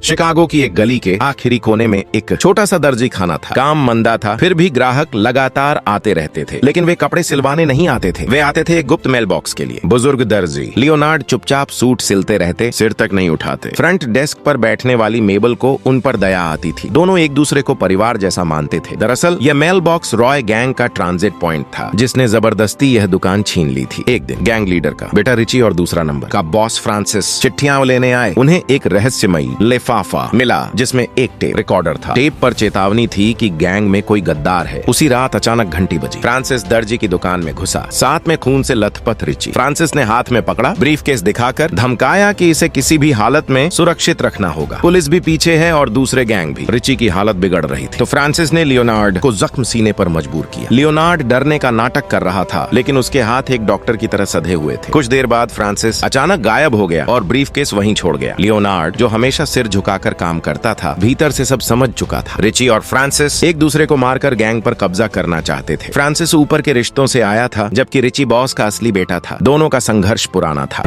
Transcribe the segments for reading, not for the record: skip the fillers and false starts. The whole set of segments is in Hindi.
शिकागो की एक गली के आखिरी कोने में एक छोटा सा दर्जी खाना था। काम मंदा था, फिर भी ग्राहक लगातार आते रहते थे, लेकिन वे कपड़े सिलवाने नहीं आते थे। वे आते थे एक गुप्त मेल बॉक्स के लिए। बुजुर्ग दर्जी लियोनार्ड चुपचाप सूट सिलते रहते, सिर तक नहीं उठाते। फ्रंट डेस्क पर बैठने वाली मेबल को उन पर दया आती थी। दोनों एक दूसरे को परिवार जैसा मानते थे। दरअसल यह मेल बॉक्स रॉय गैंग का ट्रांजिट पॉइंट था, जिसने जबरदस्ती यह दुकान छीन ली थी। एक दिन गैंग लीडर का बेटा रिची और दूसरा नंबर का बॉस फ्रांसिस चिट्ठियां लेने आए। उन्हें एक रहस्यमयी लिफाफा मिला जिसमें एक टेप रिकॉर्डर था। टेप पर चेतावनी थी कि गैंग में कोई गद्दार है। उसी रात अचानक घंटी बजी। फ्रांसिस दर्जी की दुकान में घुसा, साथ में खून से लथपथ रिची। फ्रांसिस ने हाथ में पकड़ा, ब्रीफकेस दिखाकर धमकाया कि इसे किसी भी हालत में सुरक्षित रखना होगा। पुलिस भी पीछे है और दूसरे गैंग भी। रिची की हालत बिगड़ रही थी, तो फ्रांसिस ने लियोनार्ड को जख्म सीने पर मजबूर किया। लियोनार्ड डरने का नाटक कर रहा था, लेकिन उसके हाथ एक डॉक्टर की तरह सधे हुए थे। कुछ देर बाद फ्रांसिस अचानक गायब हो गया और ब्रीफकेस वहीं छोड़ गया। लियोनार्ड, जो हमेशा सिर झुकाकर काम करता था, भीतर से सब समझ चुका था। रिची और फ्रांसिस एक दूसरे को मारकर गैंग पर कब्जा करना चाहते थे। फ्रांसिस ऊपर के रिश्तों से आया था, जबकि रिची बॉस का असली बेटा था। दोनों का संघर्ष पुराना था।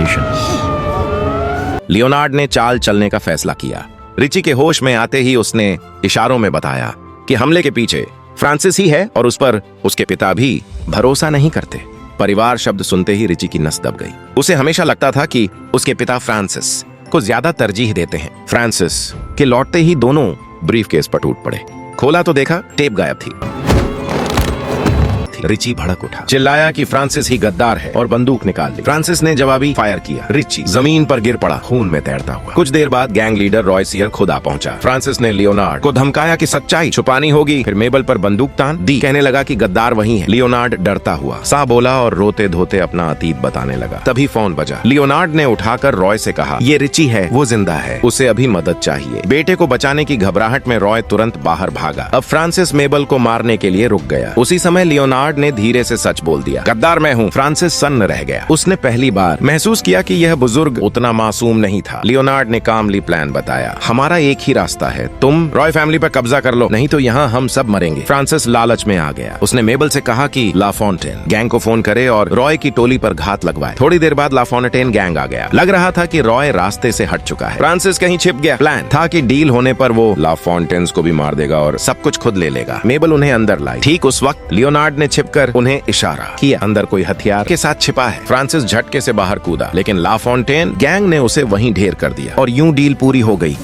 लियोनार्ड ने चाल चलने का फैसला किया। रिची के होश में आते ही उसने इशारों में बताया कि हमले के पीछे फ्रांसिस ही है और उस पर उसके पिता भी भरोसा नहीं करते। परिवार शब्द सुनते ही रिची की नस दब गई। उसे हमेशा लगता था कि उसके पिता फ्रांसिस को ज्यादा तरजीह देते हैं। फ्रांसिस के लौटते ही दोनों ब्रीफकेस पर टूट पड़े। खोला तो देखा टेप गायब थी। रिची भड़क उठा, चिल्लाया कि फ्रांसिस ही गद्दार है और बंदूक निकाल ली। फ्रांसिस ने जवाबी फायर किया। रिची जमीन पर गिर पड़ा, खून में तैरता हुआ। कुछ देर बाद गैंग लीडर रॉय सियर खुद आ पहुंचा। फ्रांसिस ने लियोनार्ड को धमकाया कि सच्चाई छुपानी होगी, फिर मेबल पर बंदूक तान दी। कहने लगा कि गद्दार वही है। लियोनार्ड डरता हुआ सा बोला और रोते धोते अपना अतीत बताने लगा। तभी फोन बजा। लियोनार्ड ने उठाकर रॉय से कहा, ये रिची है, वो जिंदा है, उसे अभी मदद चाहिए। बेटे को बचाने की घबराहट में रॉय तुरंत बाहर भागा। अब फ्रांसिस मेबल को मारने के लिए रुक गया। उसी समय लियोनार्ड ने धीरे से सच बोल दिया, गद्दार मैं हूँ। फ्रांसिस सन्न रह गया। उसने पहली बार महसूस किया कि यह बुजुर्ग उतना मासूम नहीं था। लियोनार्ड ने कामली प्लान बताया, हमारा एक ही रास्ता है, तुम रॉय फैमिली पर कब्जा कर लो, नहीं तो यहाँ हम सब मरेंगे। फ्रांसिस लालच में आ गया। उसने मेबल से कहा कि लाफोंटेन गैंग को फोन करे और रॉय की टोली पर घात लगवाए। थोड़ी देर बाद लाफोंटेन गैंग आ गया। लग रहा था कि रॉय रास्ते से हट चुका है। फ्रांसिस कहीं छिप गया। प्लान था कि डील होने पर वो लाफोंटेन्स को भी मार देगा और सब कुछ खुद ले लेगा। मेबल उन्हें अंदर लाई। ठीक उस वक्त लियोनार्ड ने छिपकर उन्हें इशारा किया, अंदर कोई हथियार के साथ छिपा है। फ्रांसिस झटके से बाहर कूदा, लेकिन लाफोंटेन गैंग ने उसे वहीं ढेर कर दिया और यूं डील पूरी हो गई।